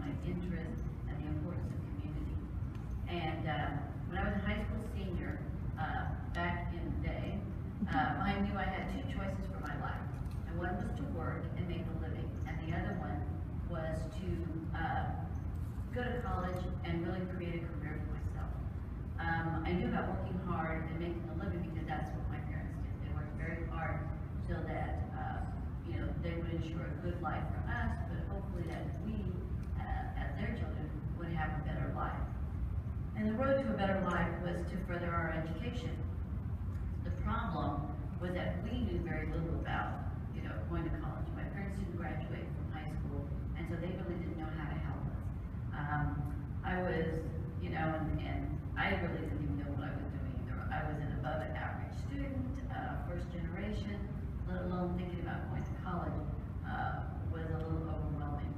my interests, and the importance of community. And when I was a high school senior, back in the day, I knew I had two choices for my life. And one was to work and make a living, and the other one was to go to college and really create a career for myself. I knew about working hard and making a living because that's what my parents did. They worked very hard so that they would ensure a good life for us, but hopefully that we, as their children, would have a better life. And the road to a better life was to further our education. The problem was that we knew very little about, going to college. My parents didn't graduate from high school, and so they really didn't know how to help us. I was, and I really didn't even know what I was doing either. I was an above average student, first generation, let alone thinking about going to college was a little overwhelming.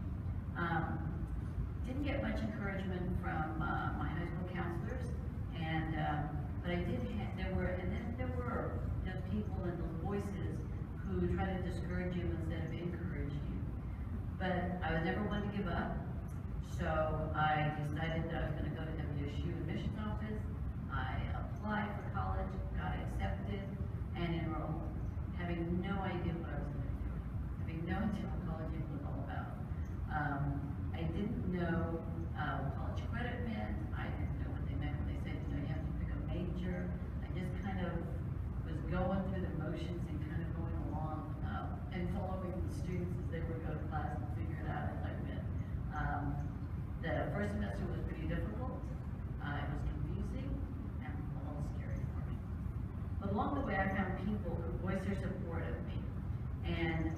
Didn't get much encouragement from my high school counselors, but I did. There were those people and those voices who try to discourage you instead of encourage you. But I was never one to give up, so I decided that I was going to go to WSU admissions office. I applied for college, got accepted, and enrolled, having no idea what I was going to do, having no idea what college was all about. I didn't know what college credit meant. I didn't know what they meant when they said, you have to pick a major. I just kind of was going through the motions and kind of going along and following the students as they would go to class and figure it out as I went. The first semester was pretty difficult. It was confusing and a little scary for me. But along the way, I found people who voiced their support of me. And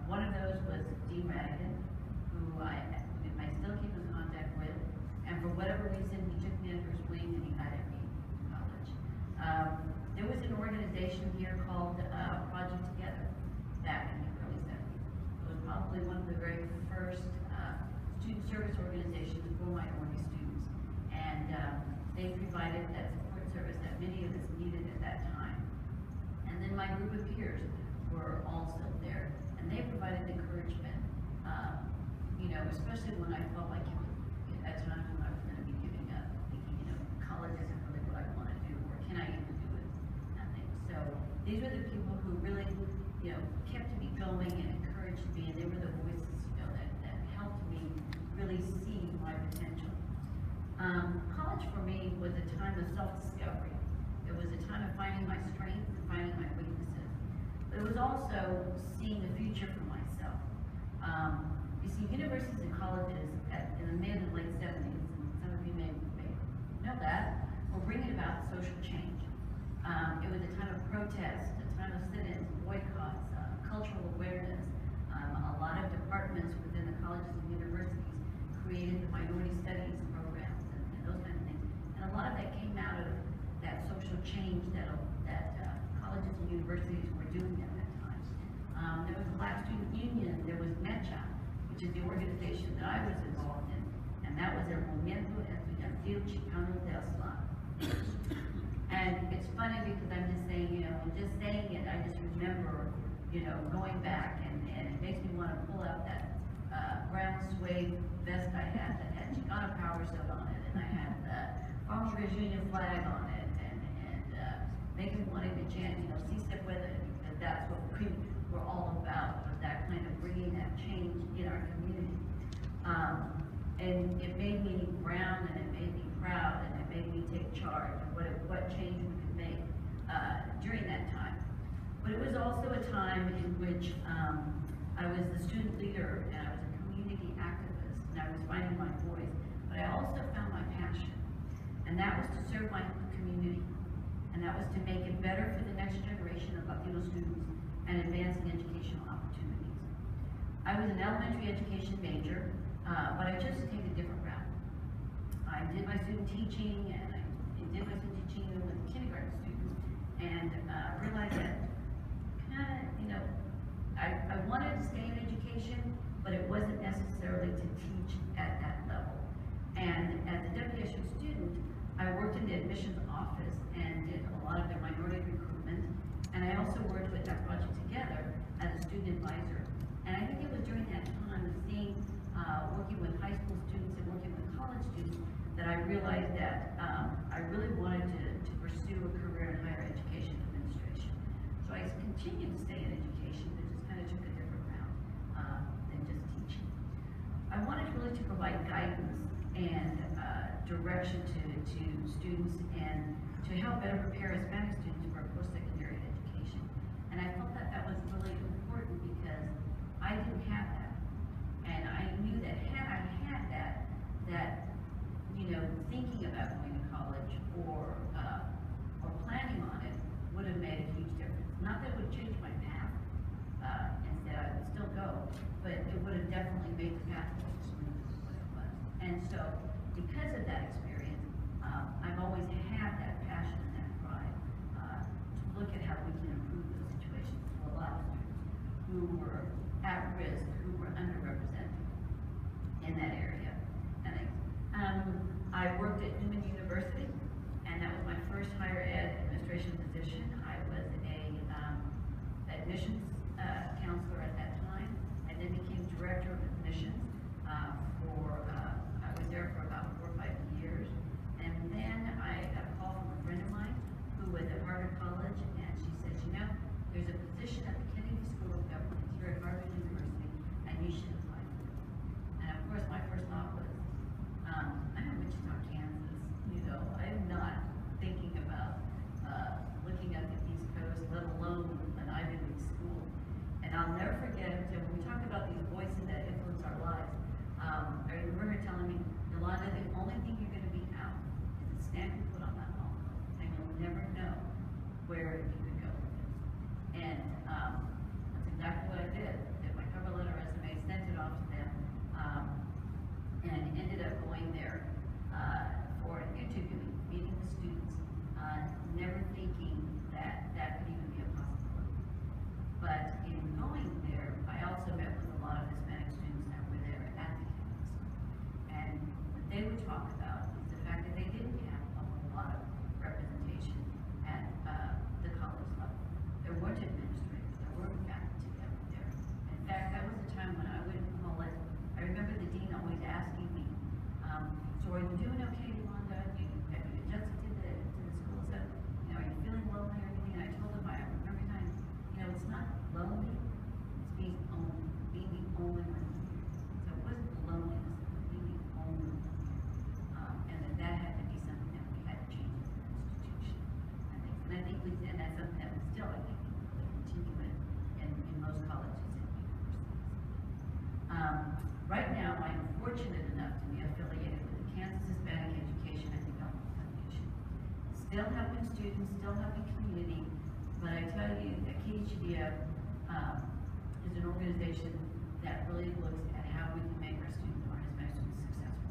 one of those was Dean Radigan, who I still keep in contact with. And for whatever reason, he took me under his wing and he guided me to college. There was an organization here called Project Together back in the early 70s. It was probably one of the very first student service organizations for minority students. And they provided that support service that many of us needed at that time. And then my group of peers were also there. And they provided encouragement, especially when I felt like at times when I was going to be giving up, thinking, college isn't really what I want to do, or can I even do it? Nothing. So these were the people who really, kept me going and encouraged me, and they were the voices, that helped me really see my potential. College for me was a time of self-discovery. It was a time of finding my strengths and finding my weaknesses. But it was also seeing the future for myself. You see, universities and colleges in the mid and late 70s, and some of you may know that, were bringing about social change. It was a time of protest, a time of sit-ins, boycotts, cultural awareness. A lot of departments within the colleges and universities created the minority studies programs and those kind of things. And a lot of that came out of that social change that colleges and universities were doing at that time. There was the Black Student Union, there was MECHA, which is the organization that I was involved in, and that was El Movimiento Estudiantil Chicano de Aztlán. And it's funny because I'm just saying, just saying it, I just remember, going back, and it makes me want to pull out that brown suede vest I had that had Chicano Power Stone on it, and I had the Farmers Union flag on it, and makes me want to chant, Si se puede, because that's what we were all about, was that kind of bringing that change in our community. And it made me brown, and it made me proud, and it made me take charge of what change we could make during that time. But it was also a time in which I was the student leader, and I was a community activist, and I was finding my voice. But I also found my passion, and that was to serve my community, and that was to make it better for the next generation of Latino students and advancing educational opportunities. I was an elementary education major, but I chose to take a different route. I did my student teaching, and I did my student teaching with kindergarten students, and realized that I wanted to stay in education, but it wasn't necessarily to teach at that level. And as a WSU student, I worked in the admissions office and did a lot of their minority recruitment, and I also worked with that Project Together as a student advisor. And I think it was during that time of seeing working with high school students and working with college students, that I realized that I really wanted to pursue a career in higher education administration. So I continued to stay in education, but just kind of took a different route than just teaching. I wanted really to provide guidance and direction to students and to help better prepare Hispanic students for post-secondary education. And I felt that that was really important because I didn't have that. And I knew that had I had that, you know, thinking about going to college or planning on it would have made a huge difference. Not that it would change my path, instead I would still go, but it would have definitely made the path more smooth as what it was. And so, because of that experience, I've always had that passion and that pride to look at how we can improve those situations for a lot of students who were at risk, who were underrepresented in that area. And I worked at Newman University, and that was my first higher ed administration position. I was a admissions counselor at that time, and then became director of admissions I was there for about 4 or 5 years. And then I got a call from a friend of mine who was at Harvard College, and she said, you know, there's a position at the Kennedy School of Government here at Harvard University, and you should apply for it. And of course, my first thought was, I'm in Wichita, Kansas. You know, I'm not thinking about looking at the East Coast, let alone an Ivy League school. And I'll never forget until we talk about these voices that influence our lives. I remember her telling me, Yolanda, the only thing you're going to be out is the stamp you put on that envelope, and you'll never know where you could go with this. And that's exactly what I did. Did my cover letter resume, sent it off to them, and ended up going there for an interview, meeting the students, never thinking that that could even be a possibility. But in going there, I also met with a lot of Hispanic students that were there at the campus. And what they would talk about is the fact that they didn't have a whole lot of representation at the college level. There weren't administrators, there weren't faculty that were there. In fact, that was the time when I would call it, I remember the dean always asking me, so are you doing okay, Yolanda? Have you adjusted to the school? So, you know, are you feeling lonely or anything? And I told him, I remember times, you know, it's not lonely, it's being the only one here. So it wasn't loneliness, it was being the only one here. And that had to be something that we had to change as an institution, I think. And that's something that we still, I think, really continue in most colleges and universities. Right now, I'm fortunate enough to be affiliated with the Kansas Hispanic Education and Development Foundation. Still helping students, still helping community, but I tell you that KHDF is an organization that really looks at how we can make our Hispanic students successful.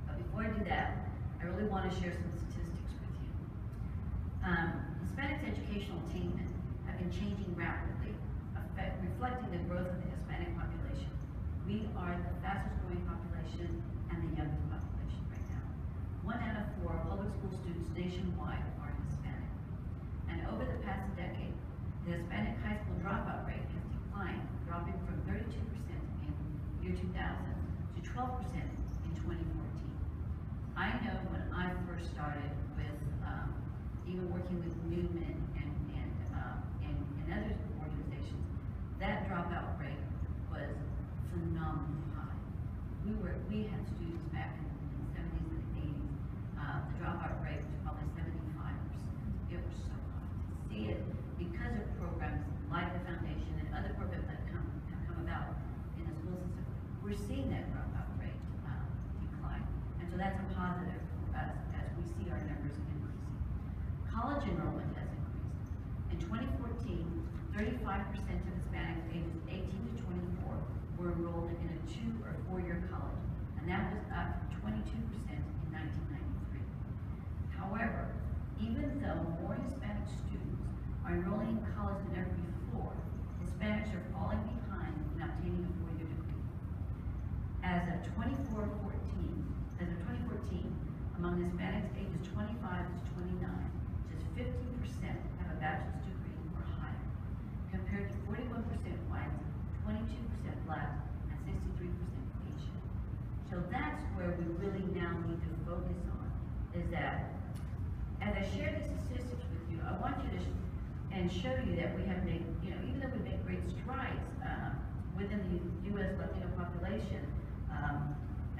But before I do that, I really want to share some statistics with you. Hispanics' educational attainment have been changing rapidly, reflecting the growth of the Hispanic population. We are the fastest growing population and the youngest population right now. 1 out of 4 public school students nationwide are Hispanic. And over the past decade, the Hispanic high school dropout rate has declined, dropping from 32% in year 2000 to 12% in 2014. I know when I first started with even working with Newman and other organizations, that dropout rate was phenomenally high. We had students back in the 70s and 80s. The dropout rate was probably 75%. It was so high. To see it because of programs like the foundation and other programs that have come about in the school system, we're seeing that dropout rate decline. And so that's a positive for us as we see our numbers increasing. College enrollment has increased. In 2014, 35% of Hispanics ages 18 to 24 were enrolled in a 2- or 4-year college, and that was up from 22% in 1993. However, even though more Hispanic students are enrolling in college than ever before, Hispanics are falling behind in obtaining a 4-year degree. As of 2014, among Hispanics ages 25 to 29, just 15% have a bachelor's degree or higher, compared to 41% whites, 22% blacks, and 63% Asian. that's where we really now need to focus on, is that, as I share these statistics with you, I want you to, and show you that we have made, even though we make great strides within the U.S. Latino population,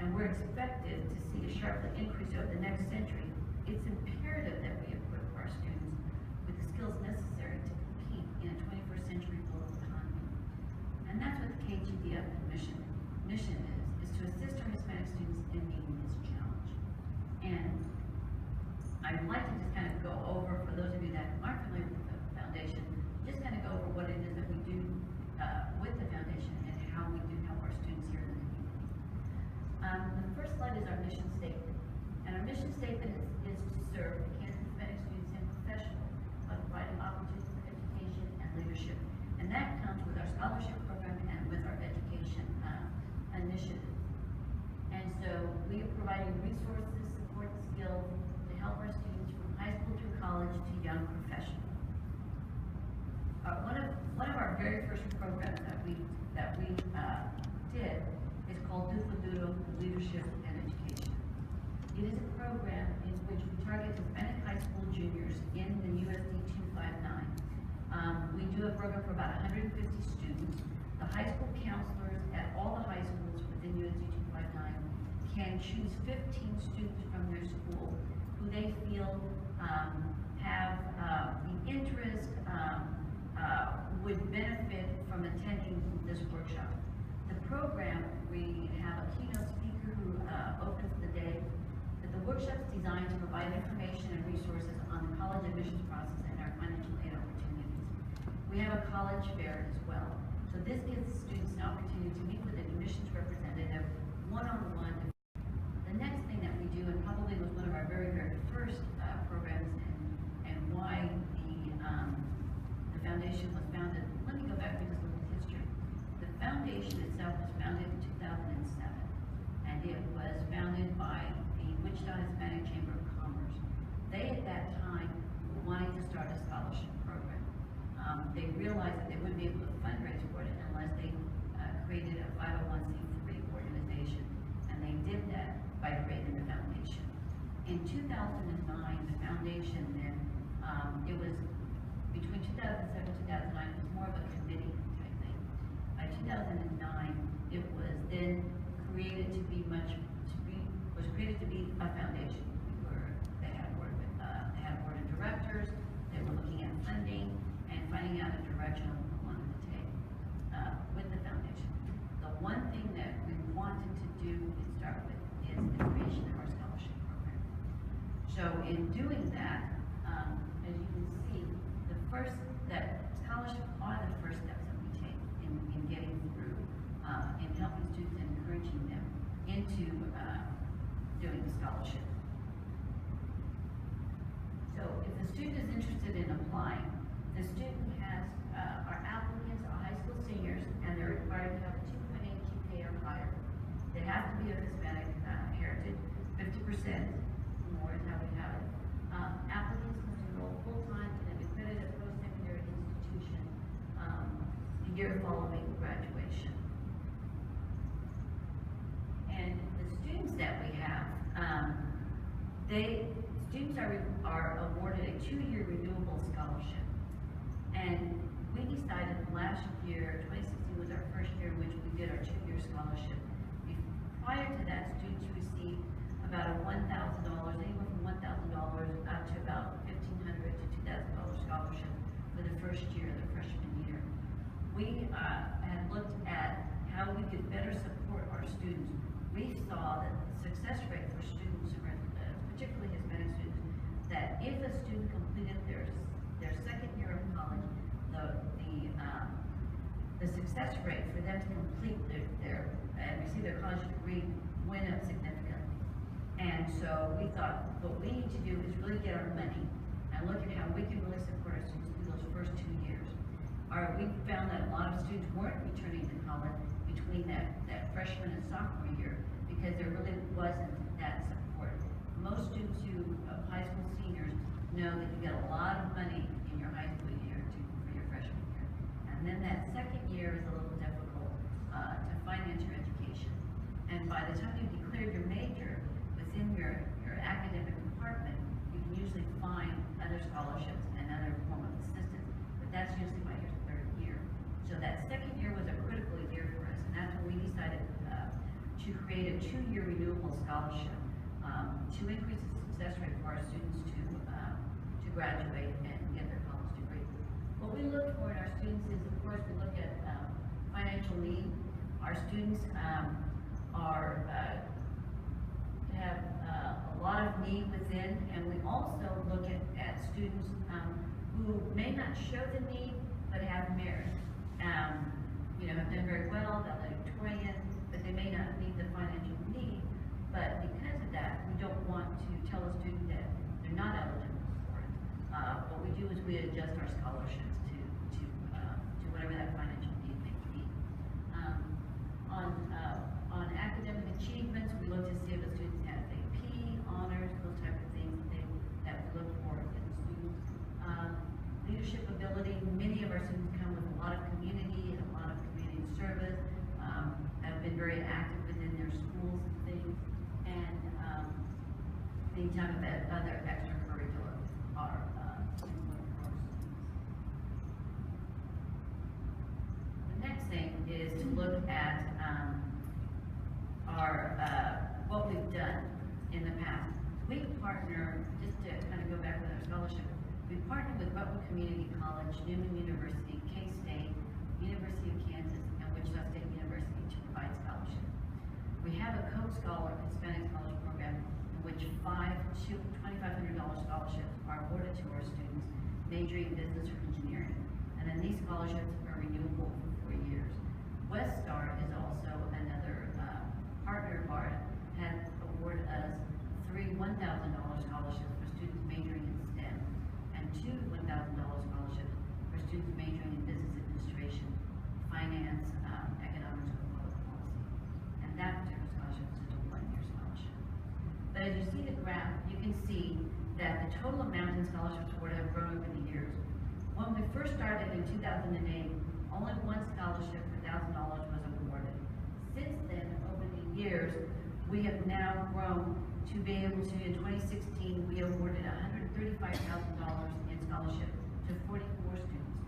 and we're expected to see a sharply increase over the next century, it's imperative that we equip our students with the skills necessary to compete in a 21st century global economy. And that's what the KGDF mission is to assist our Hispanic students in meeting this challenge. And I'd like to just kind of go over, for those of you that aren't familiar with the foundation, just kind of go over what it is that we do with the foundation and how we do help our students here in the community. The first slide is our mission statement. And our mission statement is to serve the Kansas Hispanic students and professionals by providing opportunities for education and leadership. And that comes with our scholarship program and with our education initiative. And so we are providing resources, support, and skills to help our students from high school through college to young professionals. One of our very first programs that we did is called Dufo Duro Leadership and Education. It is a program in which we target Hispanic high school juniors in the USD 259. We do a program for about 150 students. The high school counselors at all the high schools within USD 259 can choose 15 students from their school who they feel have the interest, would benefit from attending this workshop. The program, we have a keynote speaker who opens the day. The workshop is designed to provide information and resources on the college admissions process and our financial aid opportunities. We have a college fair as well. So this gives students an opportunity to meet with an admissions representative one-on-one. The next thing that we do, and probably was one of our very, very first programs, and why the foundation was founded. Let me go back to just a little history. The foundation itself was founded in 2007, and it was founded by the Wichita Hispanic Chamber of Commerce. They, at that time, were wanting to start a scholarship program. They realized that they wouldn't be able to fundraise for it unless they created a 501c3 organization, and they did that by creating the foundation. In 2009, the foundation then, it was between 2007 and 2009, it was more of a committee type thing. By 2009, it was then created to be a foundation. They had a board of directors. They were looking at funding and finding out a direction of what we wanted to take with the foundation. The one thing that we wanted to do and start with is the creation of our scholarship program. So in doing that, as you can see, scholarships are the first steps that we take in getting through, in helping students and encouraging them into doing the scholarship. So if the student is interested in applying, the student has, our applicants are high school seniors, and they're required to have a 2.8 GPA or higher. They have to be of Hispanic heritage, 50% more is how we have it. Applicants must enroll full-time in an accredited post-secondary institution the year following graduation. And the students that we have, students are awarded a 2-year renewable scholarship. And we decided last year, 2016 was our first year in which we did our 2-year scholarship. Prior to that, students received about a $1,000, anywhere from $1,000 up to about $1,500 to $2,000 scholarship for the first year, the freshman year. We had looked at how we could better support our students. We saw that the success rate for students, particularly Hispanic students, that if a student completed their second year of college, the success rate for them to complete and receive their college degree went up significantly. And so we thought what we need to do is really get our money and look at how we can really support our students through those first 2 years. We found that a lot of students weren't returning to college between that freshman and sophomore year because there really wasn't that support. Most students high school seniors know that you get a lot of money in your high school year for your freshman year. And then that second year is a little difficult to finance your education. And by the time you cleared your major within your academic department, you can usually find other scholarships and other form of assistance, but that's usually by your third year. So that second year was a critical year for us, and that's when we decided to create a 2-year renewable scholarship to increase the success rate for our students to graduate and get their college degree. What we look for in our students is, of course, we look at financial need. Our students have a lot of need within, and we also look at students who may not show the need, but have merit. You know, have done very well, valedictorian, but they may not meet the financial need. But because of that, we don't want to tell a student that they're not eligible for it. What we do is we adjust our scholarships to whatever that financial need may be. On academic achievements, we look to see if the students have AP, honors, those type of things that we look for in students. Leadership ability, many of our students come with a lot of community and a lot of community service, have been very active within their schools and things, and any type of other extracurricular are important for our students. The next thing is to look at what we've done in the past. We partner, just to kind of go back with our scholarship, we partnered with Butler Community College, Newman University, K-State, University of Kansas, and Wichita State University to provide scholarships. We have a Coke Scholar Hispanic Scholarship Program in which 5 $2,500 scholarships are awarded to our students majoring in business or engineering. And then these scholarships are renewable for 4 years. Westar is also another partner of ours, has awarded us 3 $1,000 scholarships for students majoring in STEM, and 2 $1,000 scholarships for students majoring in business administration, finance, economics, or public policy. And that particular scholarship is a 1-year scholarship. But as you see the graph, you can see that the total amount in scholarships awarded have grown over the years. When we first started in 2008, only 1 scholarship for $1,000 was awarded. Since then, over the years, we have now grown to be able to, in 2016, we awarded $135,000 in scholarship to 44 students.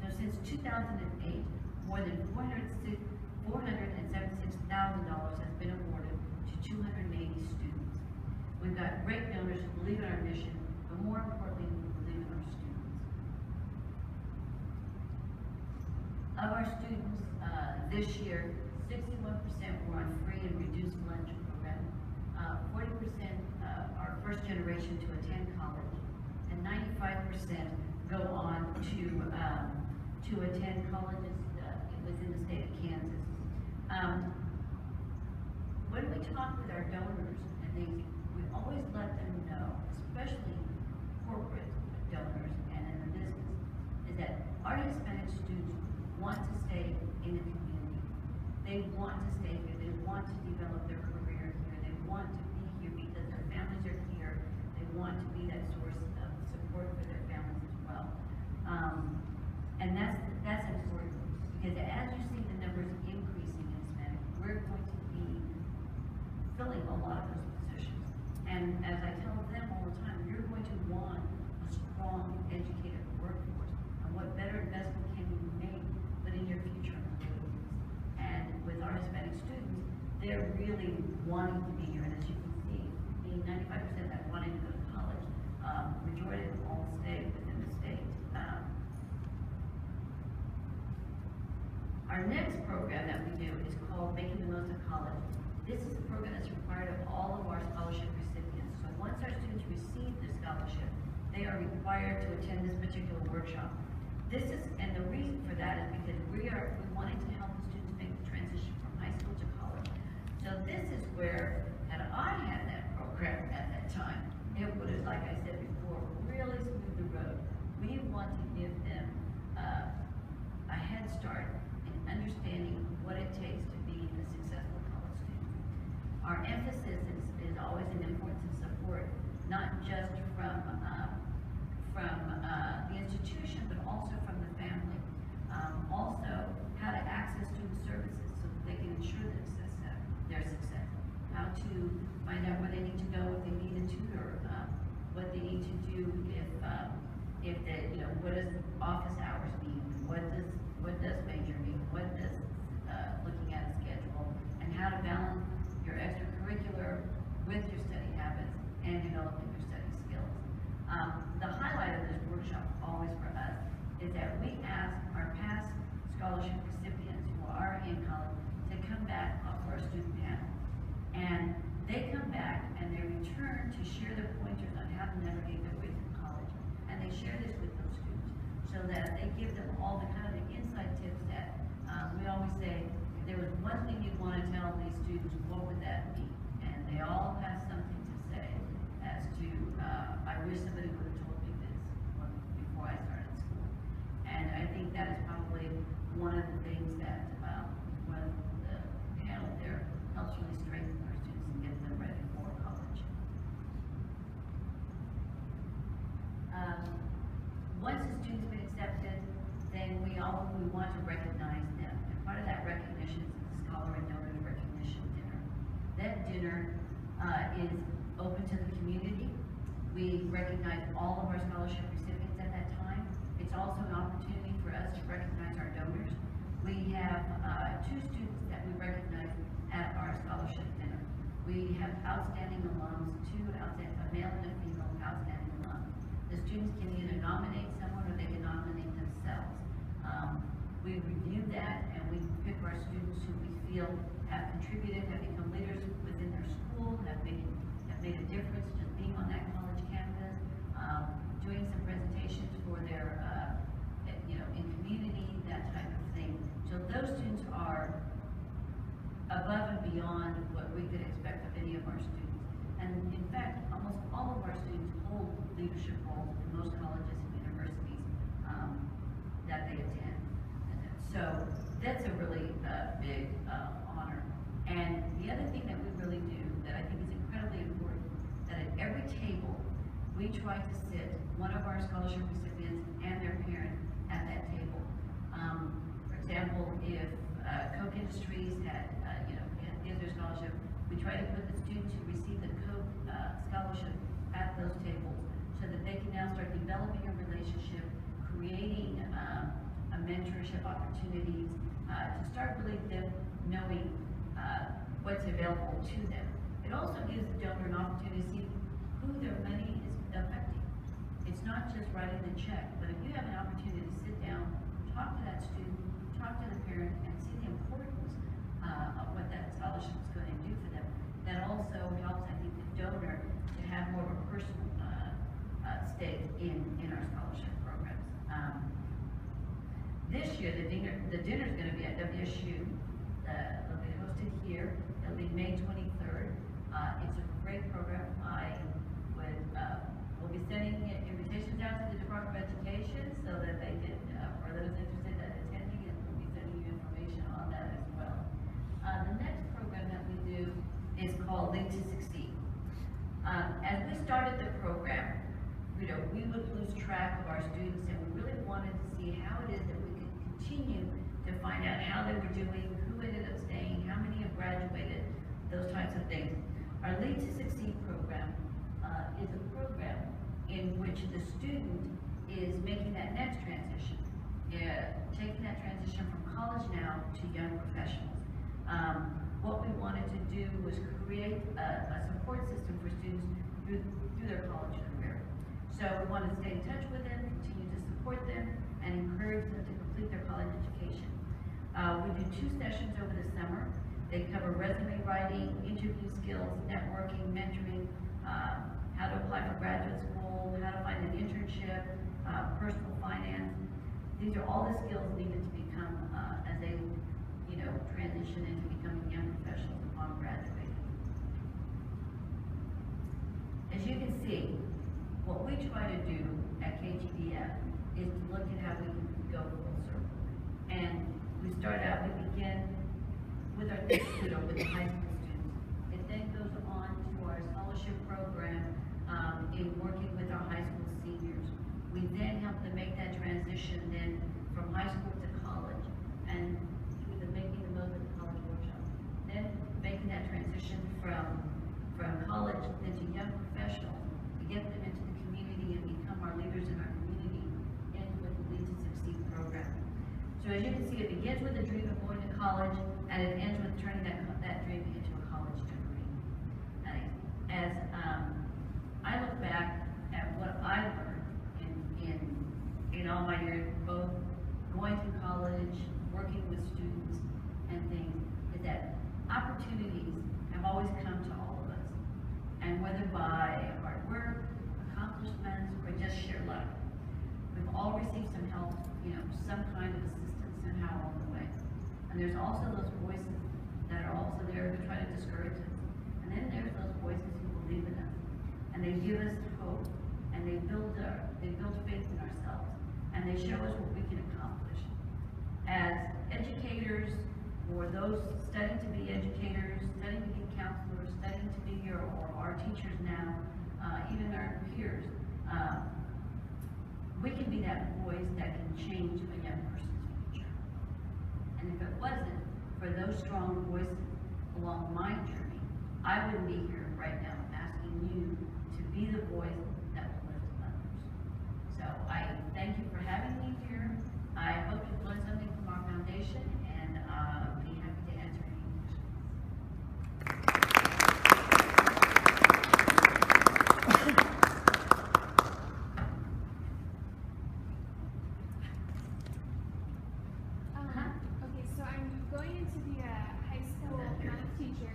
So since 2008, more than $476,000 has been awarded to 280 students. We've got great donors who believe in our mission, but more importantly, who believe in our students. Of our students this year, 61% were on free and reduced lunch program. 40% are first generation to attend college, and 95% go on to attend colleges within the state of Kansas. When we talk with our donors, and we always let them know, especially corporate donors and in the business, is that our Hispanic students want to stay in the community. They want to stay here. They want to develop their career here. They want to be here because their families are here. They want to be that source of support for their families as well. And that's important, because as you see the numbers increasing in Hispanic, we're going to be filling a lot of those positions. And as I tell them all the time, you're going to want a strong, educated workforce. And what better investment can you make but in your future employees? And with our Hispanic students, they're really wanting to be here. And as you can see, being 95% that wanted to go to college, majority of them all stay within the state. Our next program that we do is called Making the Most of College. This is a program that's required of all of our scholarship recipients. So once our students receive the scholarship, they are required to attend this particular workshop. And the reason for that is because we wanted to help the students make the transition from high school to college. So this is where, had I had that program at that time, it would have, like I said before, really smoothed the road. We want to give them a head start in understanding what it takes to be a successful college student. Our emphasis is always in the importance of support, not just from the institution, but also from the family. Also, how to access student services so that they can ensure their success. How to do if the, what does office hours mean? What does major mean? What does, looking at a schedule, and how to balance your extracurricular with your study habits and developing your study skills. The highlight of this workshop always for us is that we ask our past scholarship recipients who are in college to come back for a student panel. And they come back and they return to share their pointers on how to navigate their way through college. And they share this with those students so that they give them all the kind of the inside tips that we always say, if there was one thing you'd want to tell these students, what would that be? And they all have something to say as to, I wish somebody would have told me this before I started school. And I think that is probably one of the things that one of the panel there helps really strengthen our students and get them ready for college. Once a student's been accepted, then we want to recognize them. And part of that recognition is the Scholar and Donors Recognition Dinner. That dinner is open to the community. We recognize all of our scholarship recipients at that time. It's also an opportunity for us to recognize our donors. We have 2 students that we recognize at our scholarship dinner. We have outstanding alums, 2 outstanding, a male and a female outstanding alums. The students can either nominate someone or they can nominate themselves. We review that and we pick our students who we feel have contributed, have become leaders within their school, have made a difference just being on that college campus, doing some presentations for their, in community, that type of thing. So those students are above and beyond what we could expect of any of our students. And in fact, almost all of our students hold leadership roles in most colleges and universities that they attend. So that's a really big honor. And the other thing that we really do that I think is incredibly important, that at every table, we try to sit one of our scholarship recipients and their parent at that table. For example, if Koch Industries gives their scholarship, we try to put the students who receive the Koch scholarship at those tables so that they can now start developing a relationship, creating a mentorship opportunities, to start really them knowing what's available to them. It also gives the donor an opportunity to see who their money is affecting. It's not just writing the check, but if you have an opportunity to sit down, talk to that student, talk to the parent, and see the importance of what that scholarship is going to do for them, that also helps, I think, the donor to have more of a personal stake in our scholarship programs. This year, the dinner is going to be at WSU. It'll be hosted here. It'll be May 23rd. It's a great program. We'll be sending invitations out to the Department of Education so that they can, for those interested in attending, and we'll be sending you information on that as well. The next program that we do is called Link to Succeed. As we started the program, we would lose track of our students, and we really wanted to see how it is that we could continue to find out how they were doing, who ended up staying, how many have graduated, those types of things. Our Lead to Succeed program is a program in which the student is making that next transition, taking that transition from college now to young professionals. What we wanted to do was create a support system for students through their college career. So we want to stay in touch with them, continue to support them, and encourage them to complete their college education. We do 2 sessions over the summer. They cover resume writing, interview skills, networking, mentoring, how to apply for graduate school, how to find an internship, personal finance. These are all the skills needed to become, as they transition into becoming young professionals upon graduating. As you can see, what we try to do at KGDF is to look at how we can go full circle. And we start out, we begin with our with the high school students. It then goes on to our scholarship program in working with our high school seniors. We then help them make that transition then from high school to college, and with the making the most of the college workshop. Then making that transition from college into young professionals to get them into the community and So as you can see, it begins with a dream of going to college, and it ends with turning that dream into a college degree. As I look back at what I learned in all my years, both going through college, working with students and things, is that opportunities have always come to all of us. And whether by hard work, accomplishments, or just sheer luck, we've all received some help, some kind of assistance somehow along the way. And there's also those voices that are also there to try to discourage us. And then there's those voices who believe in us. And they give us hope. And they build faith in ourselves. And they show us what we can accomplish. As educators, or those studying to be educators, studying to be counselors, studying to be or our teachers now, even our peers, we can be that voice that can change a young person's future. And if it wasn't for those strong voices along my journey, I wouldn't be here right now asking you to be the voice that will lift others. So I thank you for having me here. I hope you've learned something from our foundation, and be happy to answer any questions. Okay, so I'm going into the high school math teacher,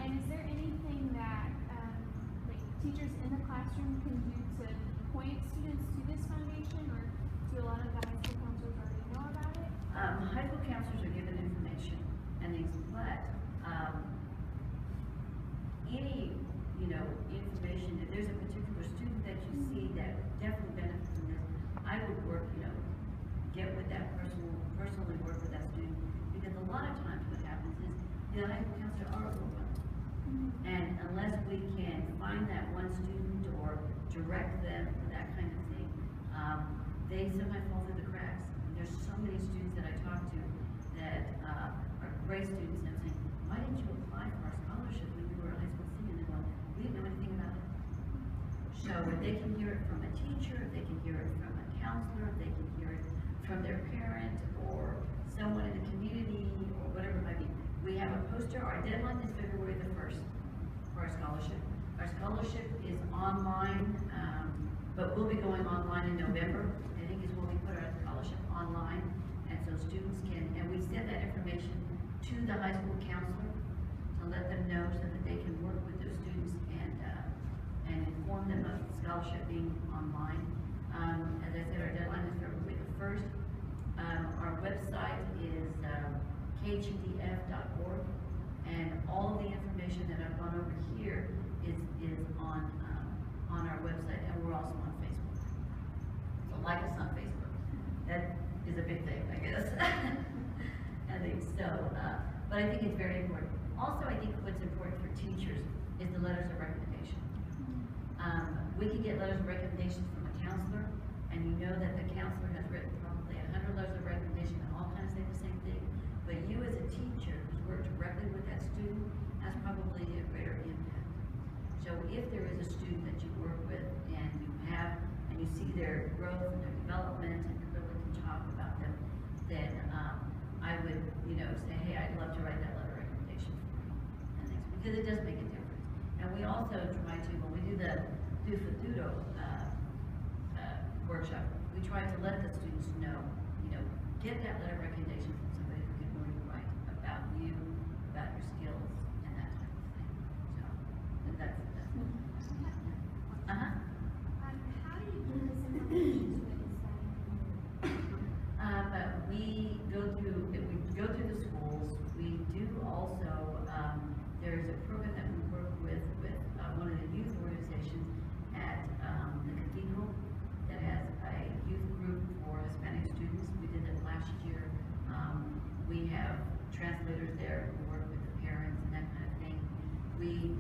and is there anything that like teachers in the classroom can do to point students to this foundation, or do a lot of the high school counselors already know about it? High school counselors are given information and things, but any information, if there's a particular student that you see that definitely benefits from this, I would work, get with that personally work with that student, because a lot of times what happens is the high school counselors are overwhelmed. And unless we can find that one student or direct them to that kind of thing, they sometimes fall through the cracks. And there's so many students that I talk to that are great students, and I'm saying, why didn't you apply for our scholarship when you were a high school senior? And they're going, we didn't know anything about it. So if they can hear it from a teacher, if they can hear it from a counselor, if they can hear it from their parent or someone in the community or whatever it might be. We have a poster. Our deadline is February the 1st for our scholarship. Our scholarship is online, but we'll be going online in November. I think is when we put our scholarship online, and so students can, and we send that information to the high school counselor to let them know so that they can work with those students and inform them of the scholarship being online. As I said, our deadline is February the 1st. Our website is kgdf.org, and all of the information that I've gone over here is on our website, and we're also on Facebook. So like us on Facebook. That is a big thing, I guess. I think so. But I think it's very important. Also, I think what's important for teachers is the letters of recommendation. We can get letters of recommendation from a counselor, and you know that the counselor has written probably 100 letters of recommendation that all kind of say the same thing. But you as a teacher who's worked directly with that student has probably a greater impact. So if there is a student that you work with and you see their growth and their development and you really can talk about them, then I would, say, hey, I'd love to write that letter of recommendation for you, and things, because it does make a difference. And we also try to, when we do the Do Futuro workshop, we try to let the students know, get that letter of recommendation from somebody who can really write about you, about your skills, and that type of thing. So, that's How do you give this information to the we go through the schools. We do also, there's a program that we work with one of the youth organizations at the Cathedral that has a youth group for Hispanic students. We did it last year. We have translators there who work with the parents and that kind of thing. We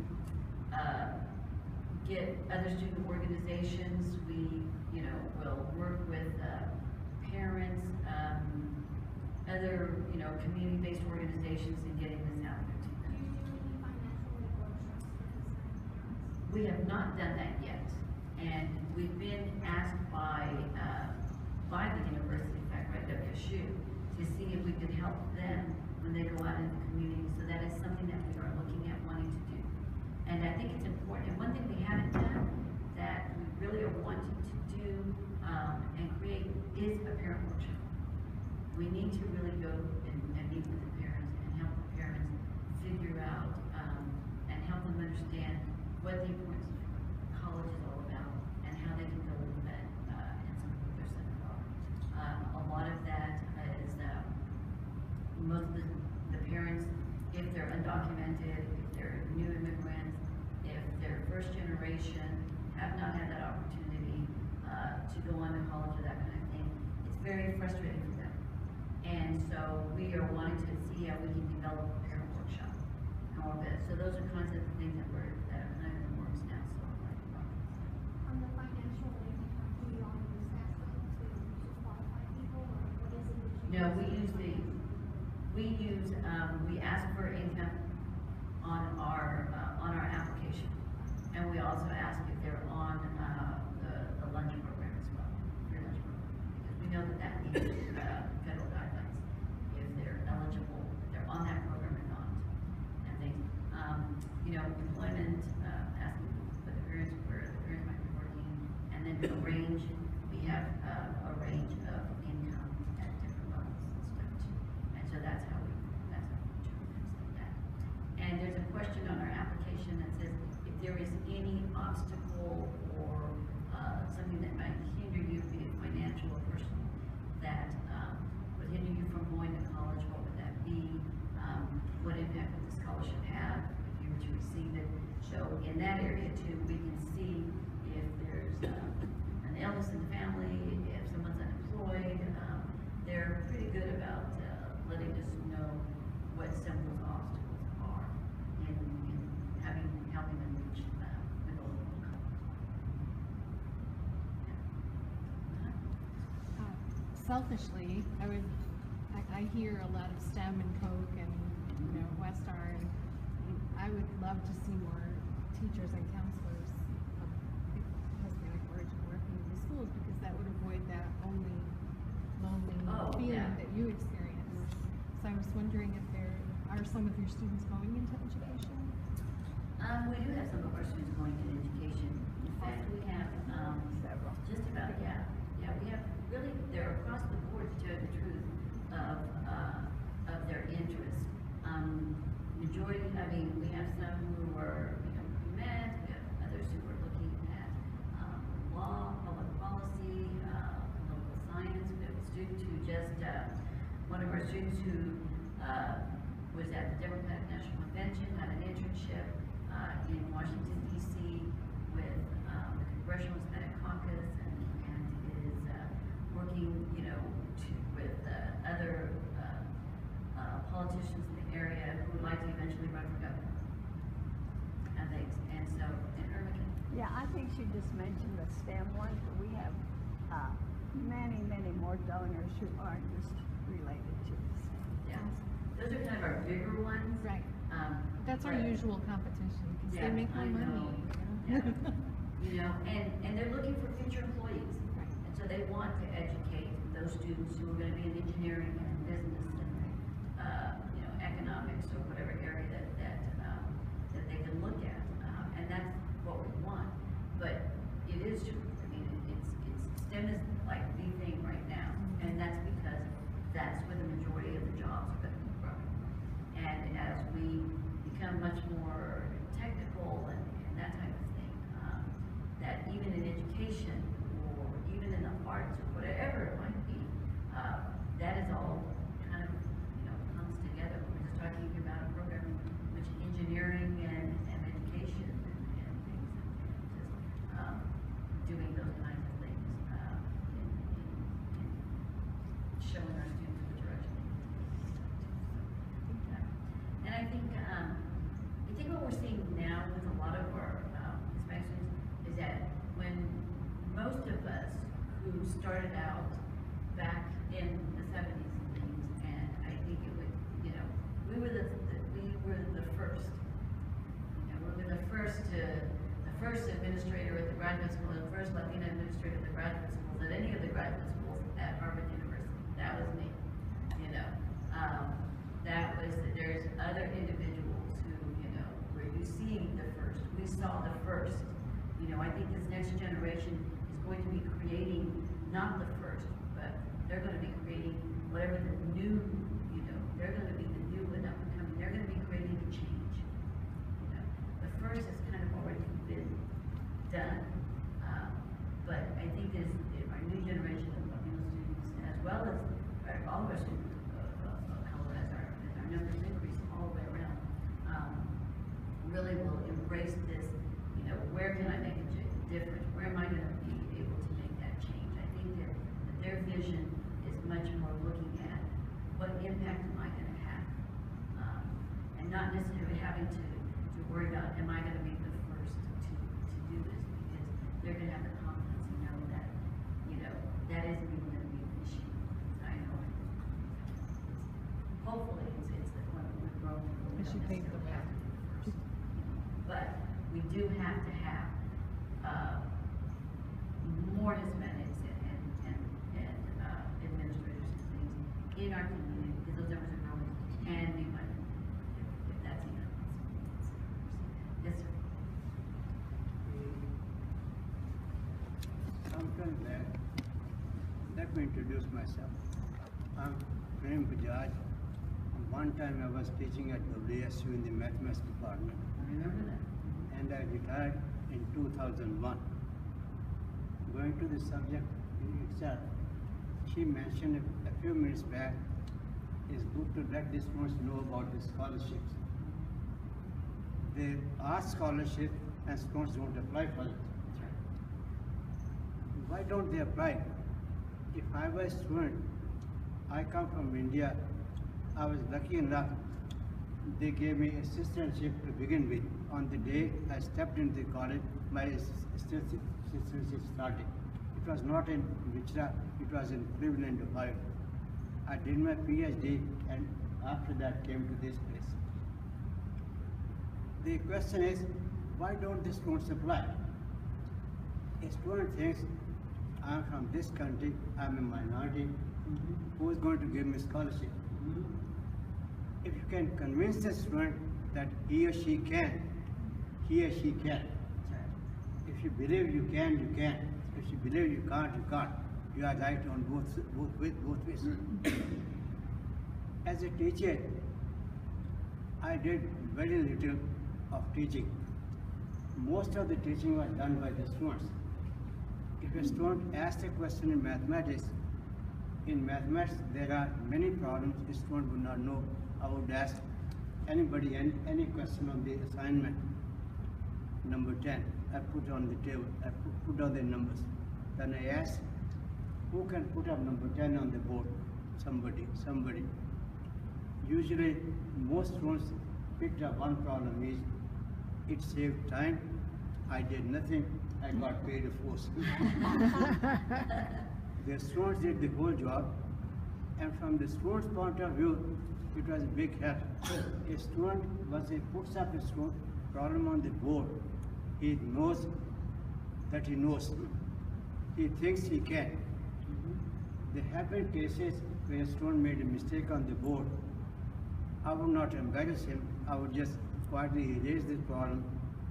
get other student organizations. We, will work with parents, other, community-based organizations in getting this out there to them. Do you do any financial workshops for this? We have not done that yet, and we've been asked by the university, in fact, right, WSU, to see if we can help them when they go out in the community. So that is something that we are looking at wanting to do. And I think it's important. And one thing we haven't done that we really are wanting to do and create is a parent workshop. We need to really go and meet with the parents and help the parents figure out and help them understand what the importance of college is all about and how they can go with that and support their son or daughter. A lot of that is most of the parents, if they're undocumented, if they're new immigrants, if they're first generation, have not had that opportunity to go on to college or that kind of thing, it's very frustrating for them. And so we are wanting to see how we can develop a parent workshop and all of it. So those are kinds of things that are kind of in the works now. So I'm like, wow. On the financial aid, do you all use that to qualify people, or what is it that you No, we ask for income on our application, and we also ask if they're on the lunch program as well, free lunch program, because we know that needs federal guidelines if they're eligible, if they're on that program or not, and things. Employment, asking what the parents where the parents might be working, and then a range. We have a range of income at different levels and stuff too, and so that's how we determine things like that. And there's a question on our application that says if there is any obstacle or something that might hinder you, be it financial or personal, that would hinder you from going to college, what would that be? What impact would the scholarship have if you were to receive it? So in that area too, we can see if there's an illness in the family, if someone's unemployed. They're pretty good about letting us know what some of those obstacles are in helping them reach the goal of college. Selfishly, I hear a lot of STEM and Coke and Westar, and I would love to see more teachers and counselors of Hispanic origin working in the schools, because that would avoid that lonely feeling yeah. that you experience. So I was wondering if there are some of your students going into education? We do have some of our students going into education. In fact, we have Several. just about, we have really, they're across the board, to tell you the truth, of their interests. Majority, we have some who are, pre-med, we have others who are looking at law, public policy, political science. We have a student who just, one of our students who was at the Democratic National Convention, had an internship in Washington, D.C. with the Congressional Hispanic Caucus, and is working, with other politicians in the area who would like to eventually run for governor. And so, in Irving. Yeah, I think she just mentioned the STEM ones, but we have many, many more donors who aren't just related to the STEM. Yeah, those are kind of our bigger ones. Right. That's our but- usual competition, because Yeah, they make more I know. money. Yeah. And they're looking for future employees. Right. And so they want to educate those students who are going to be in engineering and business and, economics or whatever area that they can look at. And that's what we want. But it is true. STEM is like the thing right now. And that's because that's where the majority of the jobs are going to be from. And as we become much more technical and that type of thing, that even in education or even in the arts or whatever it might be, that is all kind of, comes together. We're just talking about a program in which engineering and education and things, and just doing those kinds of things, in showing our students the direction. And I think what we're seeing now with a lot of our Hispanic students is that when most of us who started out back in the 70s and things, and I think it would, we were the first. We were the first administrator at the graduate school, the first Latina administrator at the graduate schools, at any of the graduate schools at Harvard University. That was me. You know, I think this next generation is going to be creating, not the first, but they're gonna be creating whatever the new, you know, they're gonna be the new and up and coming, they're gonna be creating the change. You know, the first has kind of already been done, but I think this, our new generation of Latino students, as well as all of our students of color, as our numbers increase all the way around, really will embrace this, you know, where can I make a difference? Where am I going to be able to make that change? I think that their vision is much more looking at what impact am I going to have, and not necessarily having to worry about am I going to be the first to do this, because they're going to have the confidence to know that, you know, that isn't even going to be an issue. I know. Hopefully, it's the one we're growing. But she paved the way. But we do have to have more Hispanics and administrators and things in our community, because those numbers are growing, and we might, if that's enough. Yes, sir. Sometime back, let me introduce myself. I'm Prem Bajaj. One time I was teaching at WSU in the mathematics department, I remember that. and I retired in 2001. Going to the subject itself, she mentioned a few minutes back, it's good to let the students know about the scholarships. They ask scholarship and students don't apply for it. That's right. Why don't they apply? If I was a student, I come from India, I was lucky enough, they gave me assistantship to begin with. On the day I stepped into the college, my assistantship started. It was not in Wichita, it was in Cleveland, Ohio. I did my PhD, and after that came to this place. The question is, why don't the students apply? A student thinks, I'm from this country, I'm a minority, who is going to give me scholarship? If you can convince the student that he or she can, he or she can. If you believe you can, you can. If you believe you can't, you can't. You are right on both ways. As a teacher, I did very little of teaching. Most of the teaching was done by the students. If a student asks a question in mathematics there are many problems the student would not know. I would ask anybody any question on the assignment. Number 10, I put on the table, I put on the numbers. Then I ask, who can put up number 10 on the board? Somebody. Usually, most students picked up one problem is, it saved time, I did nothing, I got paid a force. The students did the whole job, and from the student's point of view, it was a big help. A student, once he puts up a problem on the board, he knows that he knows. He thinks he can. There have been cases where a student made a mistake on the board. I would not embarrass him. I would just quietly erase the problem.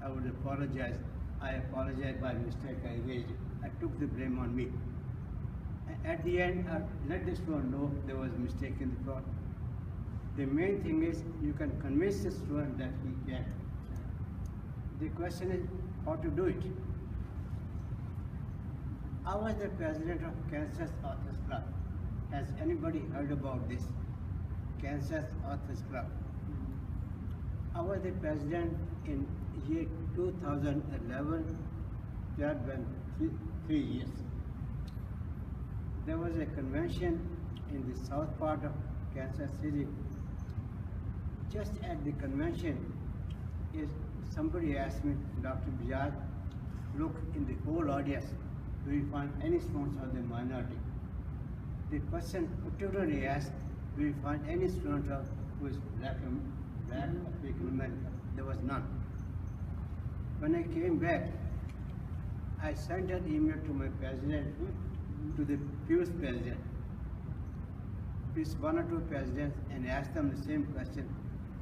I would apologize. I apologize by mistake. I erased it. I took the blame on me. At the end, I let the student know there was a mistake in the problem. The main thing is you can convince the student that he can. The question is how to do it. I was the president of Kansas Authors Club. Has anybody heard about this? Kansas Authors Club. I was the president in year 2011, 12 and 3 years. There was a convention in the south part of Kansas City. Just at the convention, somebody asked me, Dr. Bajaj, look in the whole audience, do you find any students of the minority? The person particularly asked, do you find any student who is black African American? There was none. When I came back, I sent an email to my president, to the previous president, one or two presidents, and asked them the same question: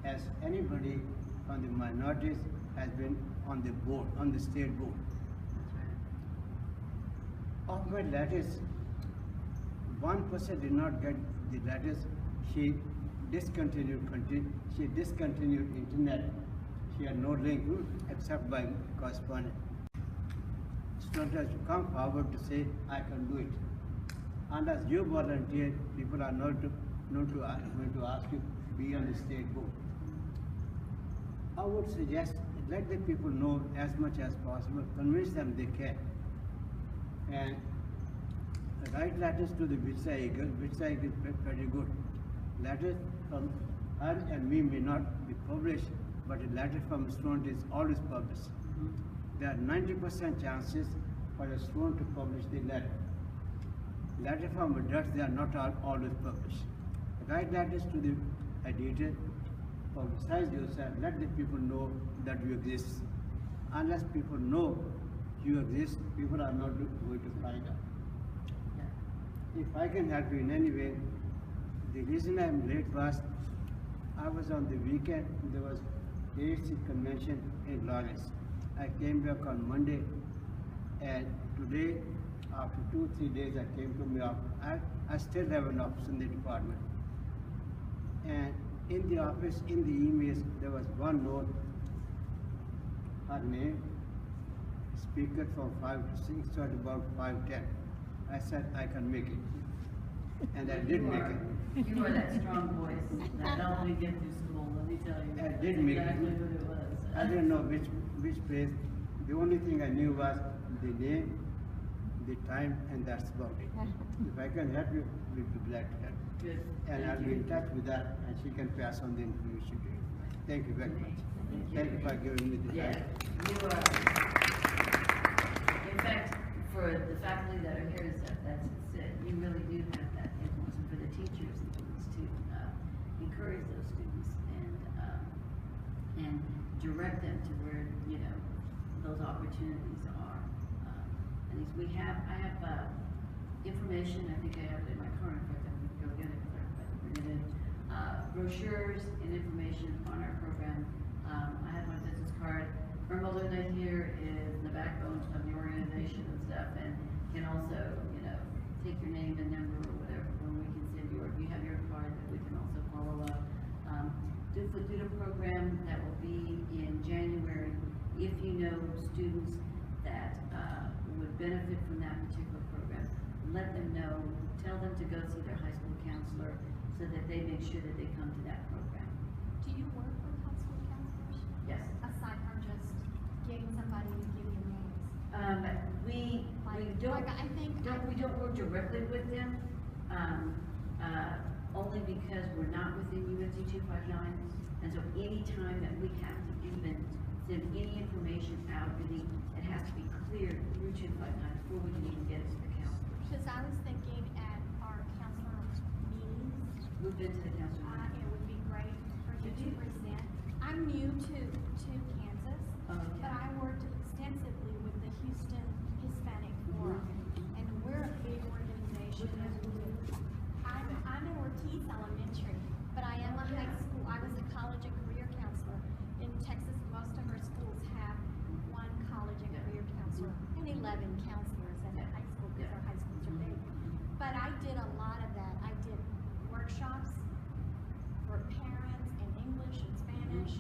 has anybody from the minorities has been on the board, on the state board? of my letters, one person did not get the letters. She discontinued internet. She had no link except by correspondence. Students have to come forward to say, I can do it. And as you volunteer, people are not going to ask you to be on the state board. I would suggest let the people know as much as possible, convince them they can. And write letters to the Vitsa Eagle. Vitsa Eagle is pretty good. Letters from her and me may not be published, but a letter from a student is always published. There are 90% chances for a student to publish the letter. Letter from adults, they are not always published. Write letters to the editor, publicize yourself, let the people know that you exist. Unless people know you exist, people are not going to find out. If I can help you in any way, the reason I'm late was, I was on the weekend, there was ASC convention in Lawrence. I came back on Monday, and today, after 2-3 days, I came to my office. I still have an office in the department. And in the office, in the emails, there was one note, her name, speaker from 5 to 6, so at about 5:10. I said, I can make it. And I did make it. You are that strong voice that helped me get through school, let me tell you. I did That's make it. exactly what it was. I didn't know which place. The only thing I knew was the name, the time, and that's about it. If I can help you, we'll be glad to help. Good. And I'll be in touch with her, and she can pass on the information to you. Thank you very much. Thank you for giving me the Yeah, time. you are, in fact, for the faculty that are here, you really do have that influence, and for the teachers and things to encourage those students and direct them to where, those opportunities are. And I have information, I think I have it in my car, in fact, I'm going to go get it, bring it in. Brochures and information on our program. I have my business card. Irma Luna here is the backbone of the organization and stuff, and can also, take your name and number or whatever when we can send you, or if you have your card, that we can also follow up. Do the program that will be in January. If you know students that would benefit from that particular program, let them know, tell them to go see their high school counselor so that they make sure that they come to that program. Do you work with high school counselors? Yes. Aside from just getting somebody to give you names? We don't, Like, I think we don't work directly with them, only because we're not within UNC 259, and so any time that we have to even send any information out, it has to be cleared through 259 before we can even get it to the counselors. Because I was thinking at our counselor meetings, We've been to the counselor. it would be great for you to present. I'm new to Kansas, Okay. but I worked extensively with the Houston Hispanic Forum, and we're a big organization. I'm in Ortiz Elementary, but I am a high school. I was a college and career counselor. In Texas, most of our schools have one college and career counselor and 11 counselors at the high school because our high schools are big. But I did a lot of that. I did workshops for parents in English and Spanish,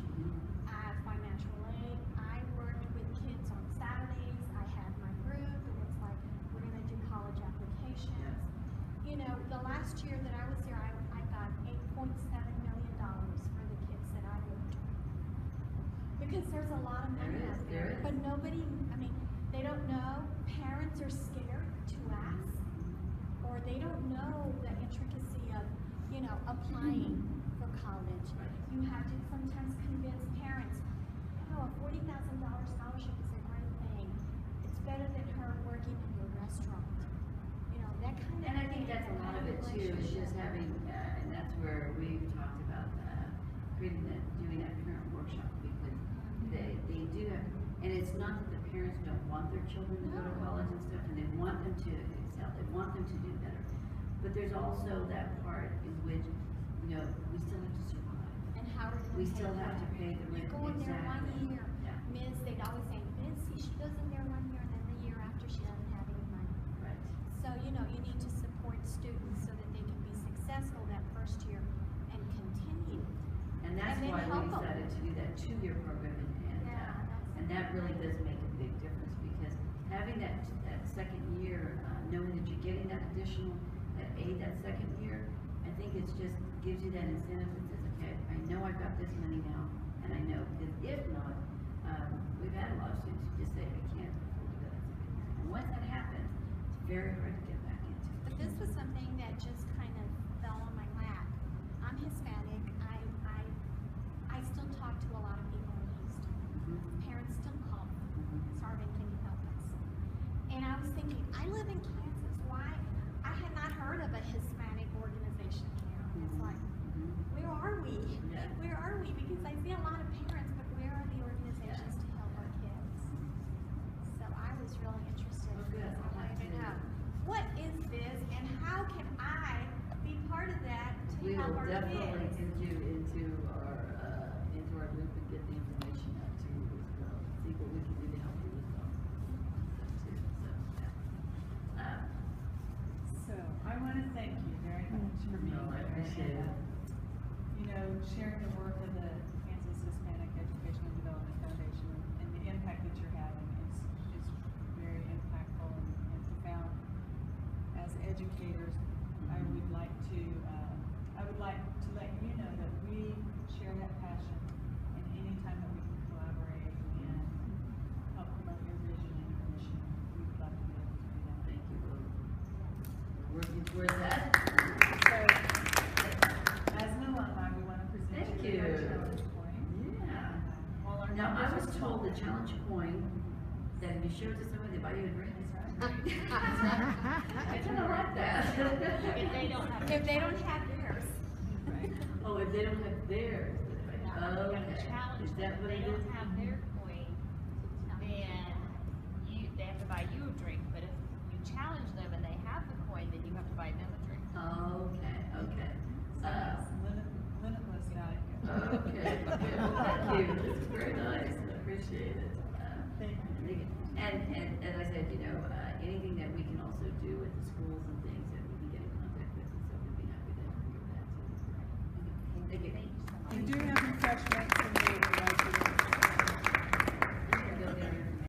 financial aid. I worked with kids on Saturdays. I had my group, and it's like, we're gonna do college applications. The last year that I was here, I got $8.7 million for the kids that I worked with. Because there's a lot of money out There there, is. but nobody, they don't know. Parents are scared to ask, or they don't know the intricacy of, applying for college. You have to sometimes convince parents, a $40,000 scholarship is a great thing. It's better than her working in your restaurant. That kind of And I think thing, that's a lot of it too, is just having, and that's where we've talked about doing that parent workshop, because they do have, and it's not that the parents don't want their children to go to college and stuff, and they want them to excel, they want them to do better. But there's also that part in which, we still have to survive. And how are we We gonna still pay have to that? pay the rent. You go in there one Exactly. year, Yeah. they'd always say, Miss, she goes in there 1 year, and then the year after she doesn't have any money. Right. So, you know, you need to support students so that they can be successful that first year and continue. And that's And then why help we 'em. decided to do that 2-year program and that really does make a big difference because having that second year, knowing that you're getting that additional, that aid that second year, I think it's just gives you that incentive that says, okay, I know I've got this money now, and I know, because if not, we've had a lot of students who just say, I can't afford to go that second year. And once that happens, it's very hard to get back into. But this was something that just kind of fell on my lap. I'm Hispanic. I still talk to a lot of people in Houston. Parents still call me. Sarvin, can you help us? And I was thinking, I live in Kansas. Why? I had not heard of a Hispanic organization here. It's like, where are we? Yeah. Where are we? Because I see a lot of parents, but where are the organizations to help our kids? So I was really interested in good. this. I wanted to know, what is this and how can I be part of that to We help will our definitely kids? get you into our loop and get the information out to you as well. See what we can do to help you with them. Too. So, yeah. So, I want to thank you very much for being No, I here. appreciate and, it. You know, sharing the work of the Kansas Hispanic Education and Development Foundation and the impact that you're having is very impactful and profound. As educators, I would like to let you know that we share that passion, and anytime that we can collaborate and help promote your vision and your mission, we would love to be able to do that. Thank you. We're working towards that. So, as an alumni, we want to present Thank you with our you. challenge coin. Yeah. While our Now, I members was are told the small. challenge coin, that if you show it to somebody, they buy you a drink. I kind of like that. If they don't have theirs. Oh, if they don't have theirs. Okay. Is that what it They is? don't have their coin, then they have to buy you a drink, but if you challenge them and they have the coin, then you have to buy them a drink. Okay, okay. So it's limitless value. Okay, good. Thank you. This is very nice. I appreciate it. Thank you. And as I said, you know, anything that we can also do with the schools and things that we can get in contact with, and so we'd be happy to help you with that too. Thank you. We do have refreshments